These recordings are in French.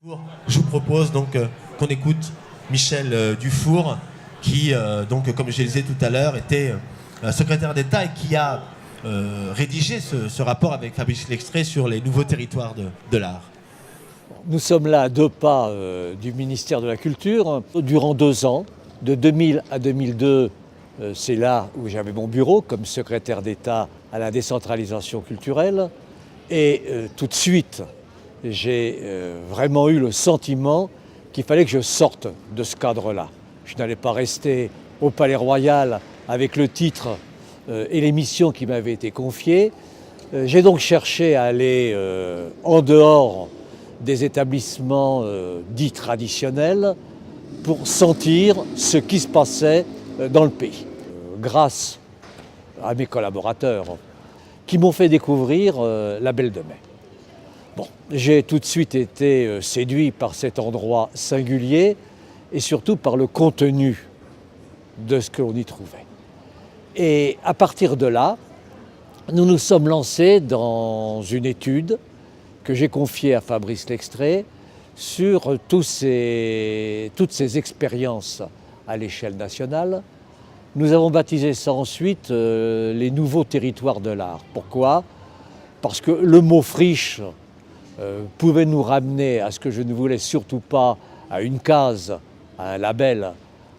Je vous propose donc qu'on écoute Michel Dufour, qui, donc, comme je le disais tout à l'heure, était secrétaire d'État et qui a rédigé ce rapport avec Fabrice Lextrait sur les nouveaux territoires de l'art. Nous sommes là à 2 pas du ministère de la Culture. Durant 2 ans, de 2000 à 2002, c'est là où j'avais mon bureau comme secrétaire d'État à la décentralisation culturelle. Et tout de suite, j'ai vraiment eu le sentiment qu'il fallait que je sorte de ce cadre-là. Je n'allais pas rester au Palais Royal avec le titre et les missions qui m'avaient été confiées. J'ai donc cherché à aller en dehors des établissements dits traditionnels pour sentir ce qui se passait dans le pays. Grâce à mes collaborateurs qui m'ont fait découvrir la Belle de Mai. Bon, j'ai tout de suite été séduit par cet endroit singulier et surtout par le contenu de ce que l'on y trouvait. Et à partir de là, nous nous sommes lancés dans une étude que j'ai confiée à Fabrice Lextrait sur toutes ces expériences à l'échelle nationale. Nous avons baptisé ça ensuite les nouveaux territoires de l'art. Pourquoi ? Parce que le mot friche pouvait nous ramener à ce que je ne voulais surtout pas, à une case, à un label,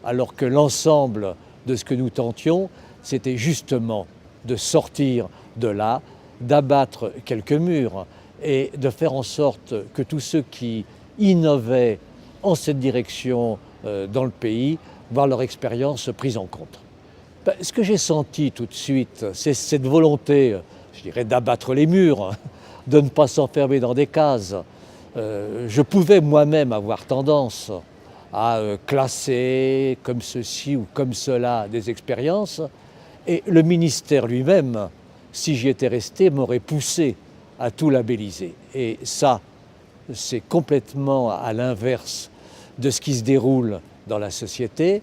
alors que l'ensemble de ce que nous tentions, c'était justement de sortir de là, d'abattre quelques murs et de faire en sorte que tous ceux qui innovaient en cette direction dans le pays voient leur expérience prise en compte. Ce que j'ai senti tout de suite, c'est cette volonté, je dirais, d'abattre les murs, de ne pas s'enfermer dans des cases. Je pouvais moi-même avoir tendance à classer comme ceci ou comme cela des expériences, et le ministère lui-même, si j'y étais resté, m'aurait poussé à tout labelliser. Et ça, c'est complètement à l'inverse de ce qui se déroule dans la société,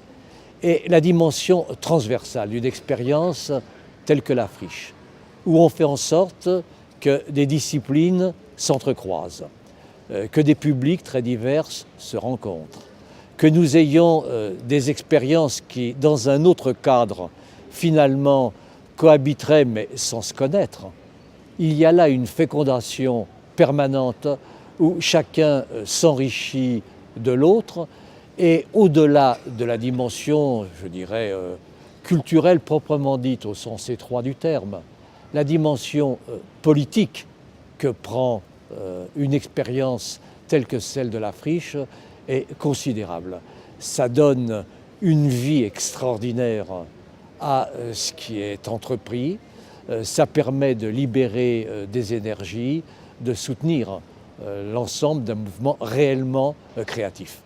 et la dimension transversale d'une expérience telle que la friche, où on fait en sorte que des disciplines s'entrecroisent, que des publics très divers se rencontrent, que nous ayons des expériences qui, dans un autre cadre, finalement cohabiteraient mais sans se connaître. Il y a là une fécondation permanente où chacun s'enrichit de l'autre, et au-delà de la dimension, je dirais, culturelle proprement dite au sens étroit du terme, la dimension politique que prend une expérience telle que celle de la friche est considérable. Ça donne une vie extraordinaire à ce qui est entrepris, ça permet de libérer des énergies, de soutenir l'ensemble d'un mouvement réellement créatif.